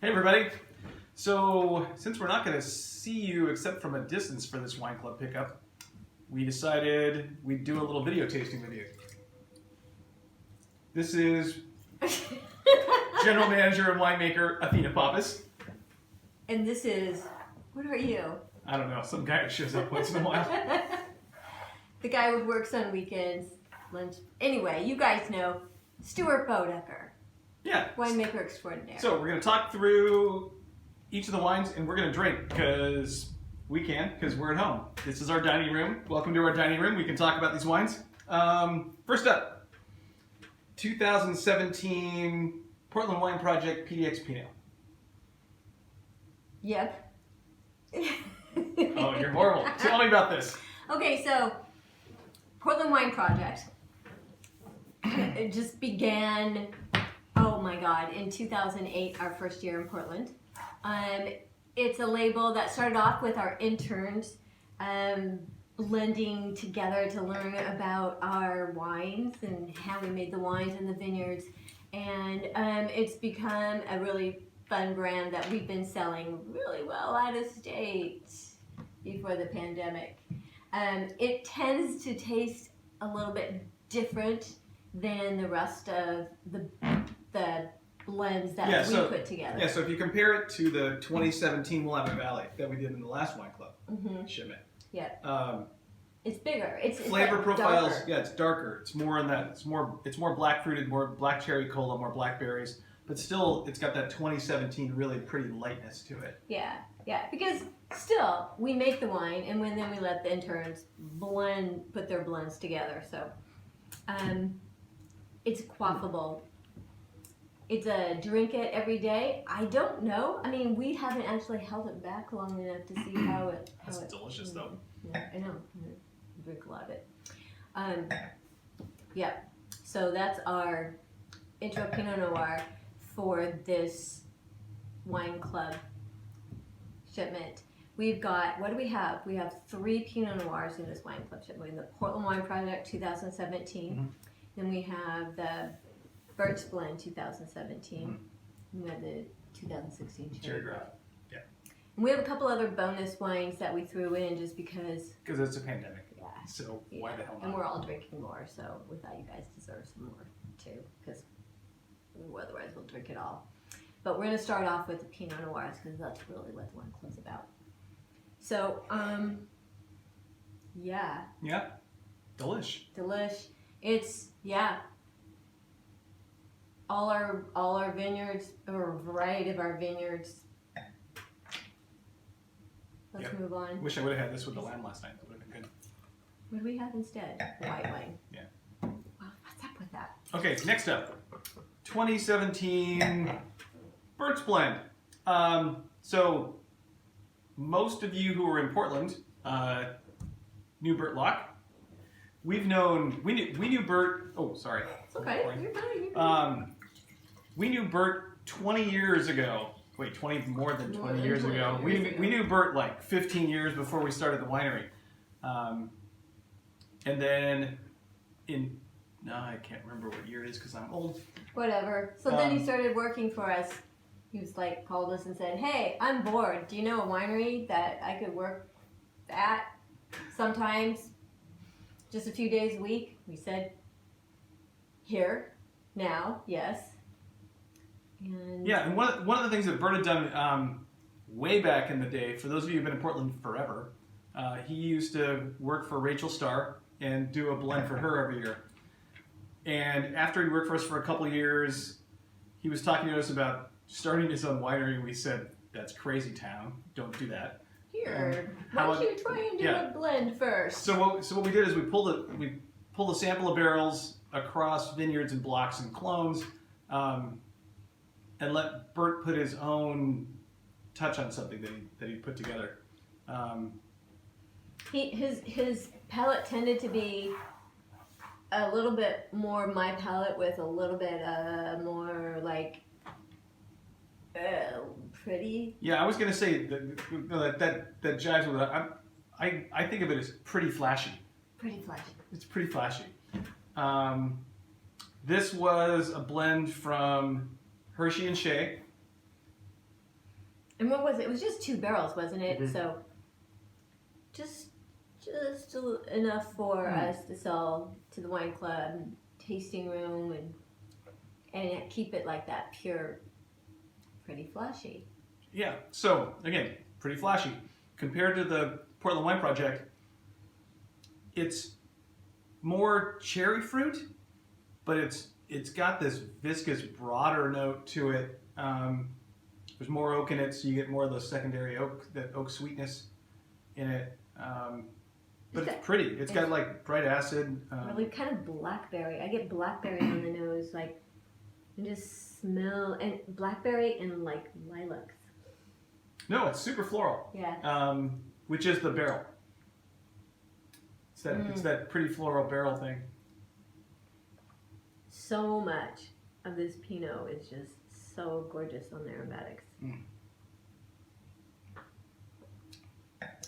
Hey everybody! So, since we're not going to see you except from a distance for this wine club pickup, we decided we'd do a little video tasting with you. This is General Manager and Winemaker Athena Pappas. And this is, what are you? I don't know, some guy who shows up once in a while. The guy who works on weekends, lunch. Anyway, you guys know Stewart Boedecker. Yeah. Winemaker extraordinaire. So we're going to talk through each of the wines and we're going to drink because we can, because we're at home. This is our dining room. Welcome to our dining room. We can talk about these wines. First up, 2017 Portland Wine Project PDX Pinot. Yep. Oh, you're horrible. Tell me about this. Okay, so Portland Wine Project. It just began, oh my God, in 2008, our first year in Portland. It's a label that started off with our interns blending together to learn about our wines and how we made the wines in the vineyards. And it's become a really fun brand that we've been selling really well out of state before the pandemic. It tends to taste a little bit different than the rest of the blends that we put together. Yeah, so if you compare it to the 2017 Willamette Valley that we did in the last wine club shipment. Yeah. It's bigger. It's flavor profiles. Darker. Yeah, it's darker. It's more in that. It's more black fruited, more black cherry cola, more blackberries. But still, it's got that 2017 really pretty lightness to it. Yeah, yeah. Because still, we make the wine, and then we let the interns put their blends together. So, it's quaffable. It's a drink it every day. I don't know. I mean, we haven't actually held it back long enough to see how it. That's delicious, though. Yeah, I know. I drink a lot of it. Yeah. So that's our intro Pinot Noir for this wine club shipment. We've got, what do we have? We have 3 Pinot Noirs in this wine club shipment. We have the Portland Wine Project 2017. Then we have the Birch Blend 2017. We have the 2016 Cherry Grove. Yeah. And we have a couple other bonus wines that we threw in just because. Because it's a pandemic. Yeah. So why the hell not? And we're all drinking more, so we thought you guys deserve some more too, because otherwise we'll drink it all. But we're going to start off with the Pinot Noirs because that's really what the wine club's about. So, yeah. Yeah. Delish. It's, yeah. All our vineyards, or a variety of our vineyards. Let's move on. Wish I would have had this with the lamb last night. That would have been good. What do we have instead? White wine. Yeah. Wow, what's up with that? Okay, next up. 2017 Birch Blend. So most of you who are in Portland knew Bert Locke. We knew Bert. Oh, sorry. It's okay. You're fine. We knew Bert 20 years ago. Wait, more than 20 years ago. We knew Bert like 15 years before we started the winery. And then I can't remember what year it is because I'm old. Whatever. So then he started working for us. He was like, called us and said, "Hey, I'm bored. Do you know a winery that I could work at sometimes, just a few days a week?" We said, "Here, now, yes." And yeah, and one of the things that Bert had done way back in the day, for those of you who've been in Portland forever, he used to work for Rachel Starr and do a blend for her every year. And after he worked for us for a couple of years, he was talking to us about starting his own winery, and we said, "That's crazy town. Don't do that." Here, why don't you try and do a blend first? So what we did is we pulled a sample of barrels across vineyards and blocks and clones, and let Bert put his own touch on something that he put together. His palate tended to be a little bit more my palate with a little bit more like pretty. Yeah, I was gonna say that jives with it. I think of it as pretty flashy. Pretty flashy. It's pretty flashy. This was a blend from Hershey and Shea. And what was it? It was just 2 barrels, wasn't it? Mhm. So just enough for us to sell to the wine club, tasting room, and keep it like that pure, pretty flashy. Yeah. So again, pretty flashy compared to the Portland Wine Project. It's more cherry fruit, but it's got this viscous, broader note to it. There's more oak in it, so you get more of those secondary oak sweetness in it. But it's pretty. It's got like bright acid. Really kind of blackberry. I get blackberry on the nose, like, and just smell, and blackberry and like lilacs. No, it's super floral. Yeah. Which is the barrel. It's that pretty floral barrel thing. So much of this Pinot is just so gorgeous on the aromatics.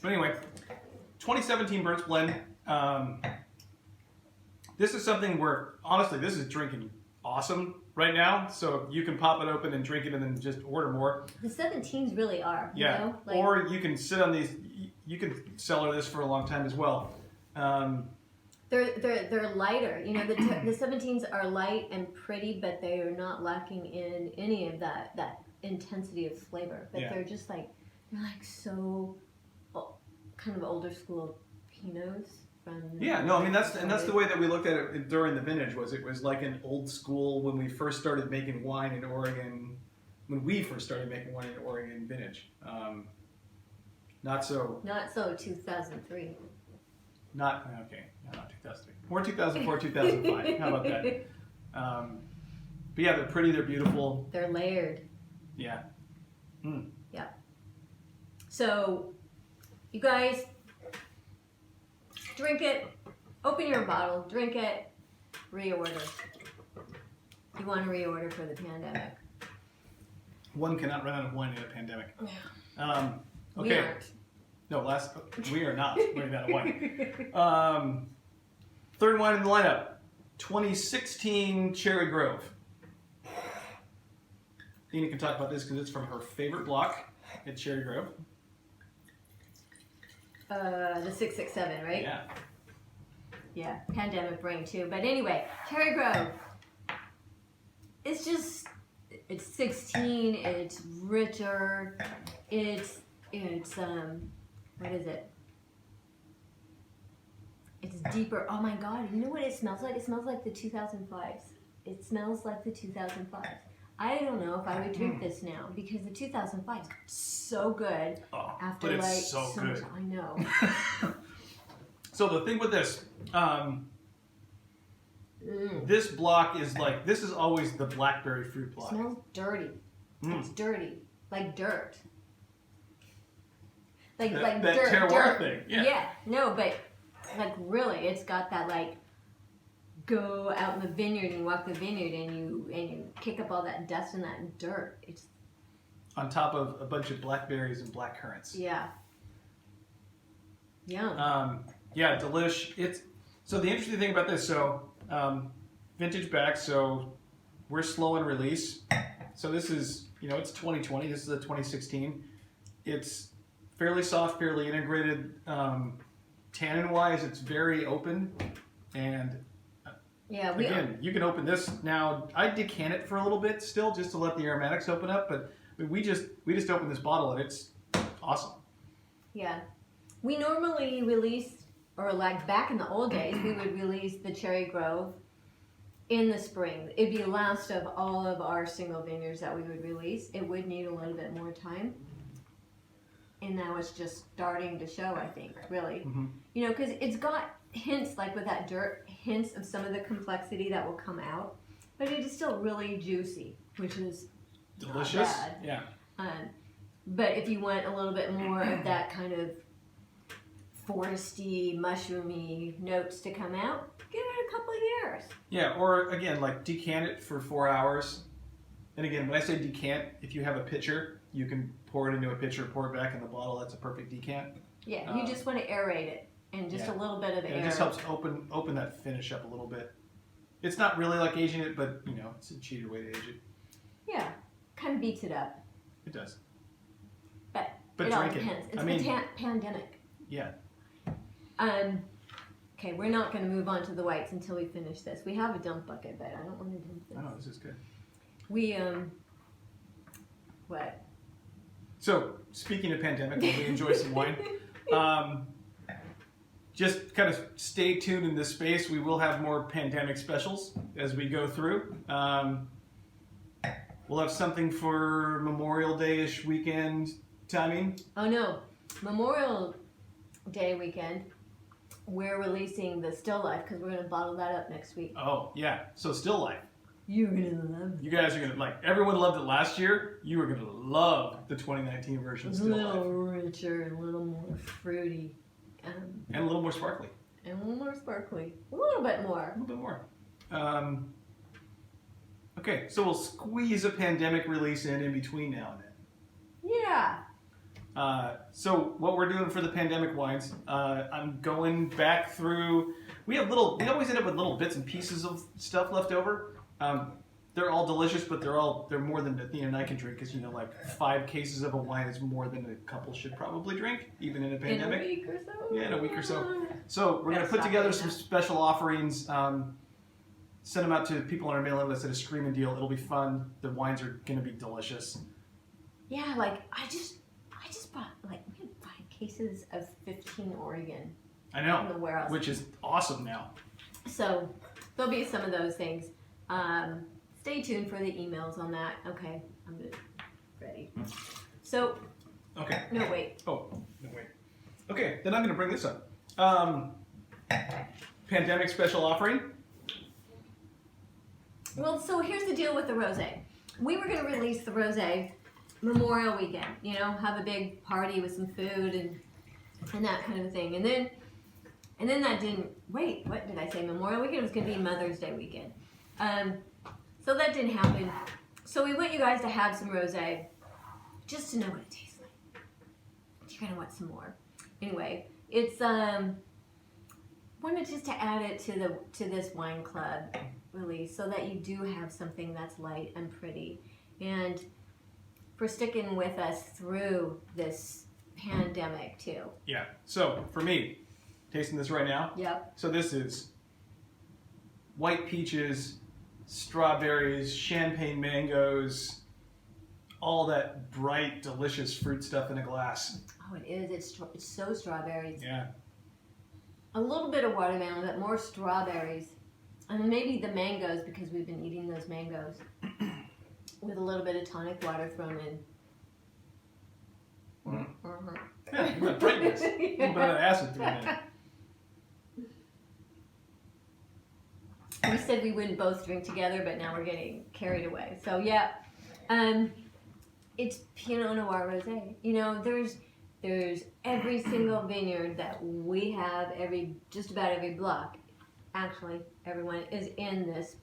But anyway, 2017 Burns Blend. This is something where, honestly, this is drinking awesome right now. So you can pop it open and drink it and then just order more. The 17s really are. Yeah. You know? Like, or you can sit on these. You can cellar this for a long time as well. they're lighter. You know, the 17s are light and pretty, but they are not lacking in any of that intensity of flavor. But they're just like, they're like so kind of older school Pinots. No, I mean that's the way that we looked at it during the vintage. It was like an old school when we first started making wine in Oregon. When we first started making wine in Oregon vintage, not so 2003. Not 2003. More 2004, 2005. How about that? But yeah, they're pretty. They're beautiful. They're layered. Yeah. Yeah. So, you guys. Drink it, open your bottle, drink it, reorder. You want to reorder for the pandemic. One cannot run out of wine in a pandemic. Yeah. Okay. We aren't. No, we are not running out of wine. Third wine in the lineup, 2016 Cherry Grove. Athena can talk about this because it's from her favorite block at Cherry Grove. The 667, right? Yeah. Yeah, pandemic brain too. But anyway, Cherry Grove. It's 16, it's richer, it's what is it? It's deeper. Oh my god, you know what it smells like? It smells like the 2005s. It smells like the 2005s. I don't know if I would drink this now because the 2005s so good. Oh, after but it's like so good. much, I know. So the thing with this, this block is like, this is always the blackberry fruit block. It smells dirty. It's dirty, like dirt. Like that dirt. terroir thing. Yeah. No, but like really, it's got that like. Go out in the vineyard and walk the vineyard and you kick up all that dust and that dirt. It's on top of a bunch of blackberries and black currants. Yeah. Yum. Yeah, delish. So the interesting thing about this, vintage back, so we're slow in release. So this is, it's 2020. This is a 2016. It's fairly soft, fairly integrated. Tannin wise, it's very open and. Yeah, again, you can open this now. I decant it for a little bit still, just to let the aromatics open up. But we just opened this bottle and it's awesome. Yeah, we normally release, or like back in the old days, we would release the Cherry Grove in the spring. It'd be the last of all of our single vineyards that we would release. It would need a little bit more time, and now it's just starting to show. I think really, because it's got hints like with that dirt. Hints of some of the complexity that will come out, but it is still really juicy, which is delicious. Not bad. Yeah. But if you want a little bit more of that kind of foresty, mushroomy notes to come out, give it a couple of years. Yeah, or again, like decant it for 4 hours. And again, when I say decant, if you have a pitcher, you can pour it into a pitcher, pour it back in the bottle. That's a perfect decant. Yeah, you just want to aerate it. And just a little bit of air. It just helps open that finish up a little bit. It's not really like aging it, but it's a cheater way to age it. Yeah, kind of beats it up. It does. But it all drink it. depends. It's I mean, the pandemic. yeah. Okay, we're not going to move on to the whites until we finish this. We have a dump bucket, but I don't want to dump this. Oh, this is good. We, what? So, speaking of pandemic, while we enjoy some wine, just kind of stay tuned in this space. We will have more pandemic specials as we go through. We'll have something for Memorial Day-ish weekend timing. Oh, no. Memorial Day weekend, we're releasing the Still Life because we're going to bottle that up next week. Oh, yeah. So, Still Life. You're going to love it. You guys are going to, like, everyone loved it last year. You are going to love the 2019 version It's of a Still little Life. richer and a little more fruity. And a little more sparkly. And a little more sparkly. A little bit more. A little bit more. Okay, so we'll squeeze a pandemic release in between now and then. Yeah. So what we're doing for the pandemic wines, I'm going back through. We always end up with little bits and pieces of stuff left over. They're all delicious, but they're more than Athena and I can drink because, like 5 cases of a wine is more than a couple should probably drink, even in a pandemic. In a week or so? Yeah, in a week or so. So we're going to put together some special offerings, send them out to people on our mailing list at a screaming deal. It'll be fun. The wines are going to be delicious. Yeah, like I just bought we had 5 cases of 15 Oregon. I know, in the warehouse. Which is awesome now. So there'll be some of those things. Stay tuned for the emails on that. Okay, I'm good. Ready. So. Okay. No, wait. Oh, no, wait. Okay, then I'm going to bring this up. Pandemic special offering. Well, so here's the deal with the rosé. We were going to release the rosé Memorial weekend. Have a big party with some food and that kind of thing. And then that didn't. Wait, what did I say? Memorial weekend? It was going to be Mother's Day weekend. So that didn't happen. So we want you guys to have some rosé, just to know what it tastes like. You're gonna want some more. Anyway, it's wanted just to add it to this wine club release, so that you do have something that's light and pretty, and for sticking with us through this pandemic too. Yeah. So for me, tasting this right now. Yep. So this is white peaches, strawberries, champagne mangoes, all that bright, delicious fruit stuff in a glass. Oh, it is. It's so strawberries. Yeah. A little bit of watermelon, but more strawberries. And then maybe the mangoes, because we've been eating those mangoes with a little btle bit of tonic water thrown in. Mm-hmm. Yeah, you got brightness. A little bit of acid thrown in. We said we wouldn't both drink together, but now we're getting carried away. So yeah, it's Pinot Noir rosé. There's every single vineyard that we have, just about every block. Actually, everyone is in this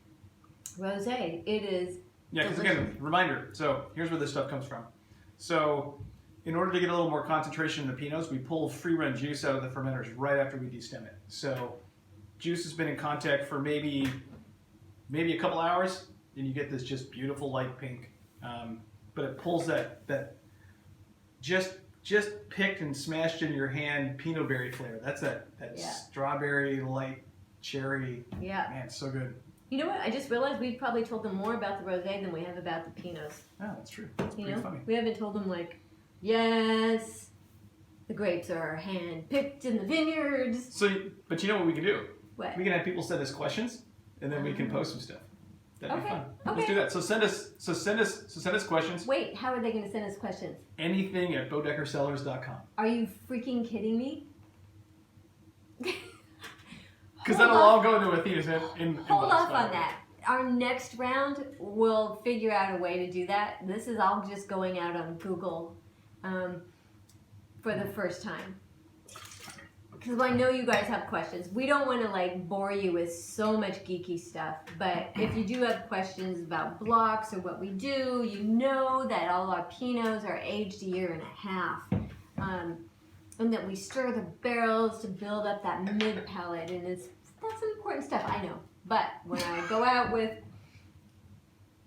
rosé. It is. Yeah, because again, reminder. So here's where this stuff comes from. So in order to get a little more concentration in the Pinots, we pull free-run juice out of the fermenters right after we destem it. So juice has been in contact for maybe a couple hours, and you get this just beautiful light pink. But it pulls that just picked and smashed in your hand Pinot berry flavor. That's that strawberry, light cherry. Yeah. Man, it's so good. You know what? I just realized we've probably told them more about the rosé than we have about the Pinots. Oh, that's true. That's pretty funny. We haven't told them yes, the grapes are hand-picked in the vineyards. So, but you know what we can do? What? We can have people send us questions, and then we can post some stuff. That'd be fun. Okay. Let's do that. So send us questions. Wait, how are they going to send us questions? Anything at BoedeckerCellars.com. Are you freaking kidding me? Because that'll all go into Athena's Hold off on that. Our next round, we'll figure out a way to do that. This is all just going out on Google for the first time. Because I know you guys have questions. We don't want to bore you with so much geeky stuff. But if you do have questions about blocks or what we do, you know that all our Pinots are aged 1.5 years. And that we stir the barrels to build up that mid palate. And that's important stuff, I know. But when I go out with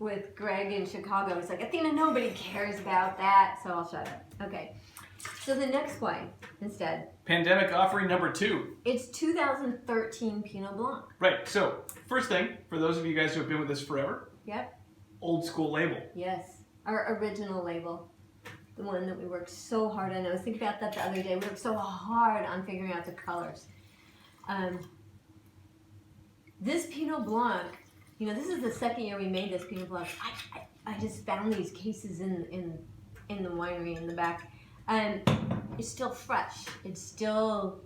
with Greg in Chicago. He's like, Athena, nobody cares about that. So I'll shut up. Okay. So the next wine, instead. Pandemic offering number 2. It's 2013 Pinot Blanc. Right. So first thing, for those of you guys who have been with us forever. Yep. Old school label. Yes. Our original label. The one that we worked so hard on. I was thinking about that the other day. We worked so hard on figuring out the colors. This Pinot Blanc, you know, this is the second year we made this Pinot Blanc. I just found these cases in the winery in the back. And it's still fresh. It's still,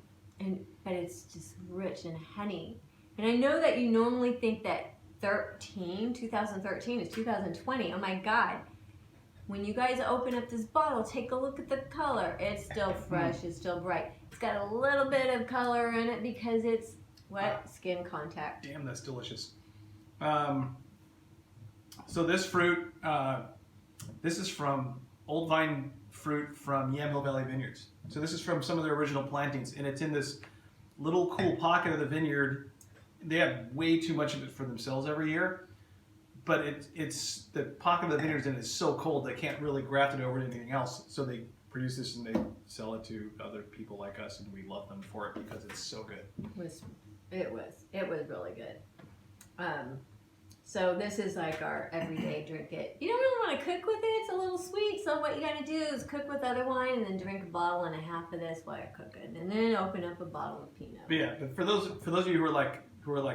but it's just rich and honey. And I know that you normally think that 2013 is 2020. Oh my God. When you guys open up this bottle, take a look at the color. It's still fresh, it's still bright. It's got a little bit of color in it because it's skin contact. Damn, that's delicious. So this fruit, this is from old vine fruit from Willamette Valley Vineyards. So this is from some of their original plantings, and it's in this little cool pocket of the vineyard. They have way too much of it for themselves every year. But it's the pocket of the vineyards and it's so cold they can't really graft it over anything else. So they produce this and they sell it to other people like us, and we love them for it because it's so good. It was really good. So this is like our everyday drink it. You don't really want to cook with it. It's a little sweet. So what you got to do is cook with other wine and then drink a bottle and a half of this while you're cooking, and then open up a bottle of Pinot. But yeah, but for those of you who are like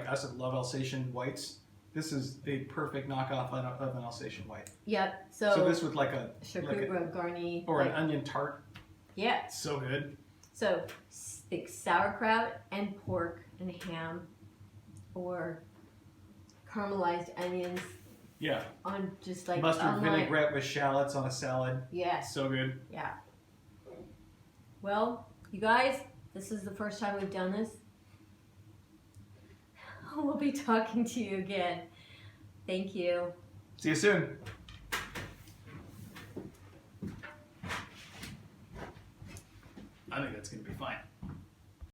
us that love Alsatian whites. This is a perfect knockoff of an Alsatian white. Yep. So this with like a charcuterie garni or an onion tart. Yeah. So good. So think sauerkraut and pork and ham, or caramelized onions. Yeah. On just like mustard vinaigrette with shallots on a salad. Yeah. So good. Yeah. Well, you guys, this is the first time we've done this. We'll be talking to you again. Thank you. See you soon. I think that's going to be fine.